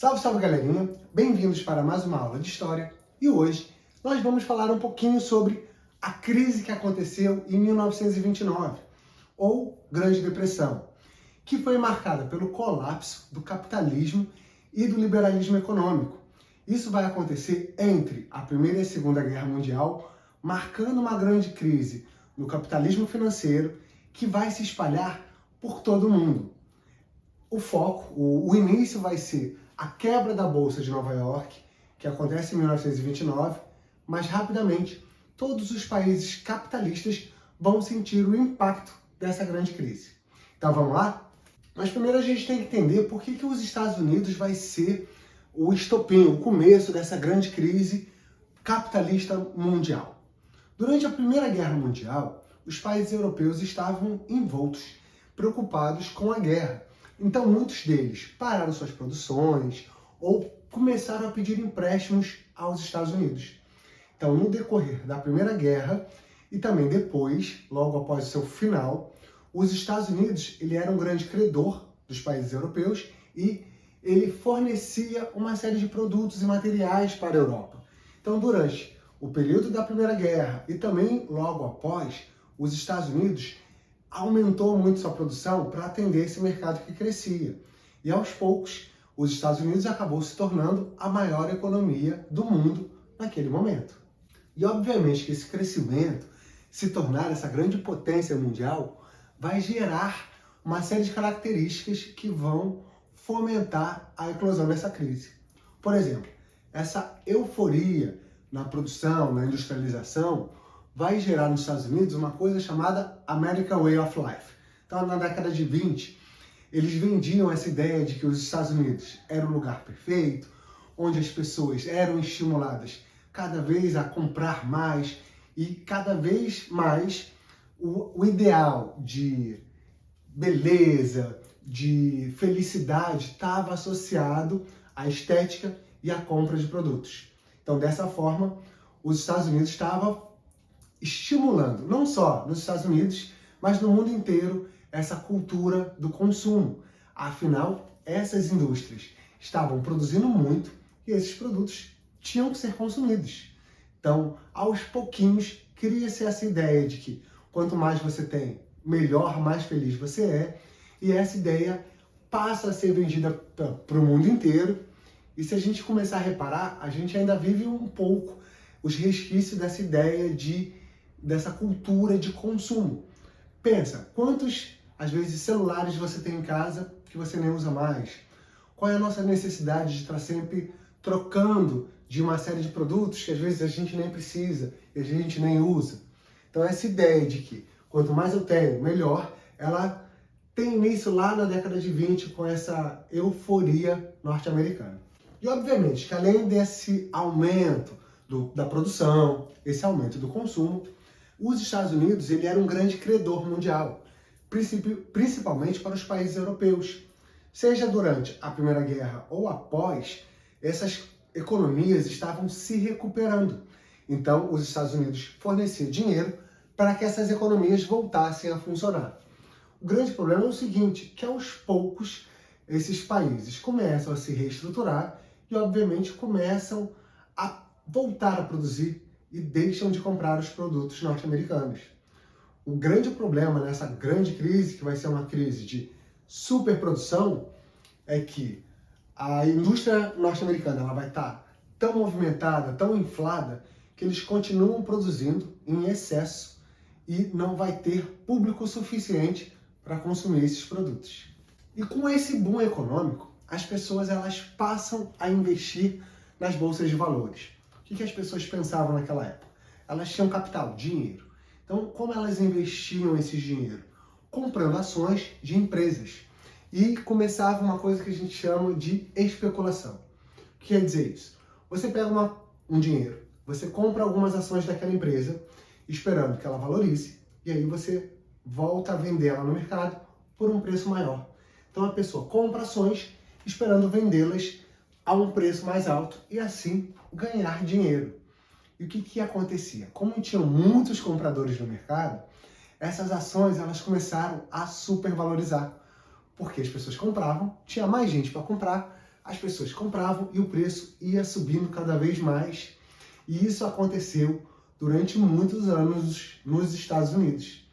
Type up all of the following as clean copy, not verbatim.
Salve, salve galerinha! Bem-vindos para mais uma aula de História e hoje nós vamos falar um pouquinho sobre a crise que aconteceu em 1929, ou Grande Depressão, que foi marcada pelo colapso do capitalismo e do liberalismo econômico. Isso vai acontecer entre a Primeira e a Segunda Guerra Mundial, marcando uma grande crise no capitalismo financeiro que vai se espalhar por todo o mundo. O foco, o início vai ser a quebra da Bolsa de Nova York, que acontece em 1929, mas rapidamente todos os países capitalistas vão sentir o impacto dessa grande crise. Então vamos lá? Mas primeiro a gente tem que entender por que os Estados Unidos vai ser o estopim, o começo dessa grande crise capitalista mundial. Durante a Primeira Guerra Mundial, os países europeus estavam envoltos, preocupados com a guerra. Então, muitos deles pararam suas produções ou começaram a pedir empréstimos aos Estados Unidos. Então, no decorrer da Primeira Guerra e também depois, logo após o seu final, os Estados Unidos ele era um grande credor dos países europeus e ele fornecia uma série de produtos e materiais para a Europa. Então, durante o período da Primeira Guerra e também logo após, os Estados Unidos aumentou muito sua produção para atender esse mercado que crescia. E aos poucos, os Estados Unidos acabou se tornando a maior economia do mundo naquele momento. E obviamente que esse crescimento, se tornar essa grande potência mundial, vai gerar uma série de características que vão fomentar a eclosão dessa crise. Por exemplo, essa euforia na produção, na industrialização, vai gerar nos Estados Unidos uma coisa chamada American Way of Life. Então, na década de 20, eles vendiam essa ideia de que os Estados Unidos era um lugar perfeito, onde as pessoas eram estimuladas cada vez a comprar mais e cada vez mais o ideal de beleza, de felicidade estava associado à estética e à compra de produtos. Então, dessa forma, os Estados Unidos estavam estimulando, não só nos Estados Unidos, mas no mundo inteiro, essa cultura do consumo. Afinal, essas indústrias estavam produzindo muito e esses produtos tinham que ser consumidos. Então, aos pouquinhos, cria-se essa ideia de que quanto mais você tem, melhor, mais feliz você é, e essa ideia passa a ser vendida para o mundo inteiro. E se a gente começar a reparar, a gente ainda vive um pouco os resquícios dessa ideia dessa cultura de consumo. Pensa, quantos, às vezes, celulares você tem em casa que você nem usa mais? Qual é a nossa necessidade de estar sempre trocando de uma série de produtos que às vezes a gente nem precisa e a gente nem usa? Então essa ideia de que quanto mais eu tenho, melhor, ela tem início lá na década de 20 com essa euforia norte-americana. E obviamente que além desse aumento da produção, esse aumento do consumo, os Estados Unidos ele era um grande credor mundial, principalmente para os países europeus. Seja durante a Primeira Guerra ou após, essas economias estavam se recuperando. Então, os Estados Unidos forneciam dinheiro para que essas economias voltassem a funcionar. O grande problema é o seguinte, que aos poucos esses países começam a se reestruturar e, obviamente, começam a voltar a produzir e deixam de comprar os produtos norte-americanos. O grande problema nessa grande crise, que vai ser uma crise de superprodução, é que a indústria norte-americana ela vai estar tão movimentada, tão inflada, que eles continuam produzindo em excesso e não vai ter público suficiente para consumir esses produtos. E com esse boom econômico, as pessoas elas passam a investir nas bolsas de valores. O que as pessoas pensavam naquela época? Elas tinham capital, dinheiro. Então, como elas investiam esse dinheiro? Comprando ações de empresas. E começava uma coisa que a gente chama de especulação. O que quer dizer isso? Você pega um dinheiro, você compra algumas ações daquela empresa, esperando que ela valorize, e aí você volta a vender ela no mercado por um preço maior. Então, a pessoa compra ações esperando vendê-las a um preço mais alto e assim ganhar dinheiro. E o que acontecia? Como tinham muitos compradores no mercado, essas ações elas começaram a supervalorizar. Porque as pessoas compravam, tinha mais gente para comprar, as pessoas compravam e o preço ia subindo cada vez mais. E isso aconteceu durante muitos anos nos Estados Unidos.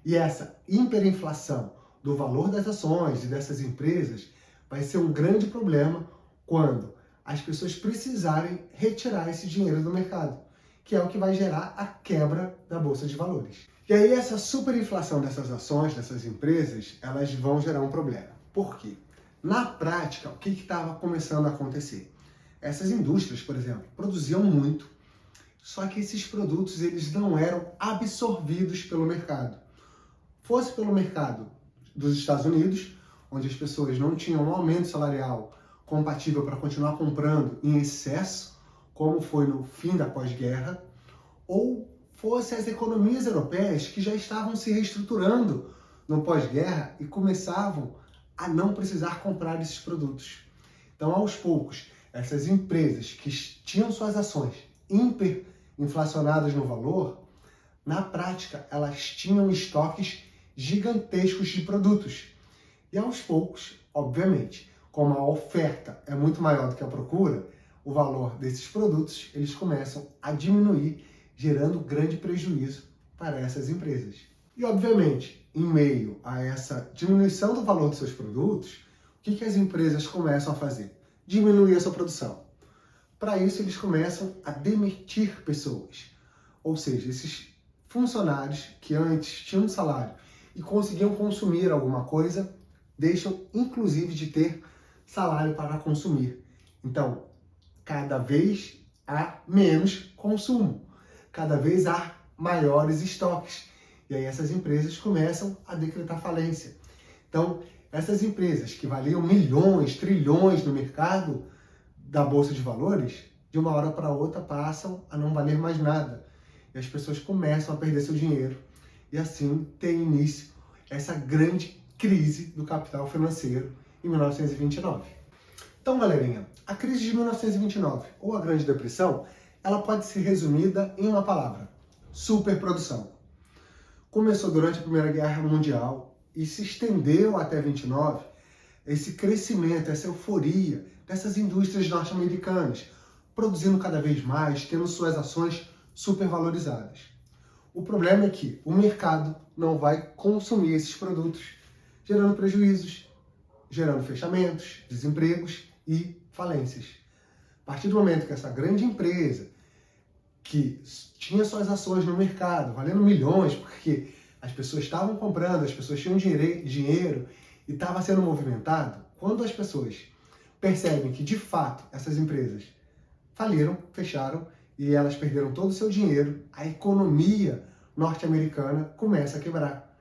E essa hiperinflação do valor das ações e dessas empresas vai ser um grande problema quando as pessoas precisarem retirar esse dinheiro do mercado, que é o que vai gerar a quebra da Bolsa de Valores. E aí essa superinflação dessas ações, dessas empresas, elas vão gerar um problema. Por quê? Na prática, o que estava começando a acontecer? Essas indústrias, por exemplo, produziam muito, só que esses produtos eles não eram absorvidos pelo mercado. Fosse pelo mercado dos Estados Unidos, onde as pessoas não tinham um aumento salarial compatível para continuar comprando em excesso, como foi no fim da pós-guerra, ou fosse as economias europeias que já estavam se reestruturando no pós-guerra e começavam a não precisar comprar esses produtos. Então, aos poucos, essas empresas que tinham suas ações hiperinflacionadas no valor, na prática, elas tinham estoques gigantescos de produtos. E aos poucos, obviamente, como a oferta é muito maior do que a procura, o valor desses produtos eles começam a diminuir, gerando grande prejuízo para essas empresas. E, obviamente, em meio a essa diminuição do valor dos seus produtos, o que as empresas começam a fazer? Diminuir a sua produção. Para isso, eles começam a demitir pessoas. Ou seja, esses funcionários que antes tinham um salário e conseguiam consumir alguma coisa, deixam, inclusive, de ter salário para consumir. Então, cada vez há menos consumo, cada vez há maiores estoques. E aí essas empresas começam a decretar falência. Então, essas empresas que valiam milhões, trilhões no mercado da Bolsa de Valores, de uma hora para outra passam a não valer mais nada. E as pessoas começam a perder seu dinheiro. E assim tem início essa grande crise do capital financeiro em 1929. Então, galerinha, a crise de 1929, ou a Grande Depressão, ela pode ser resumida em uma palavra: superprodução. Começou durante a Primeira Guerra Mundial e se estendeu até 29, esse crescimento, essa euforia dessas indústrias norte-americanas, produzindo cada vez mais, tendo suas ações supervalorizadas. O problema é que o mercado não vai consumir esses produtos, gerando prejuízos, gerando fechamentos, desempregos e falências. A partir do momento que essa grande empresa, que tinha suas ações no mercado, valendo milhões, porque as pessoas estavam comprando, as pessoas tinham dinheiro e estava sendo movimentado, quando as pessoas percebem que, de fato, essas empresas faliram, fecharam e elas perderam todo o seu dinheiro, a economia norte-americana começa a quebrar.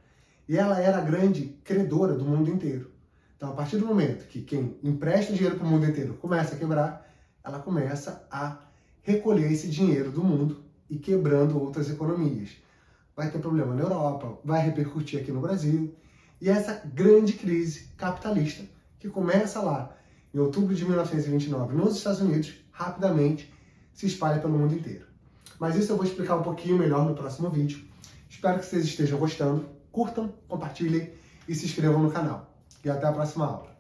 E ela era a grande credora do mundo inteiro. Então, a partir do momento que quem empresta dinheiro para o mundo inteiro começa a quebrar, ela começa a recolher esse dinheiro do mundo e quebrando outras economias. Vai ter problema na Europa, vai repercutir aqui no Brasil. E essa grande crise capitalista, que começa lá em outubro de 1929 nos Estados Unidos, rapidamente se espalha pelo mundo inteiro. Mas isso eu vou explicar um pouquinho melhor no próximo vídeo. Espero que vocês estejam gostando. Curtam, compartilhem e se inscrevam no canal. E até a próxima aula.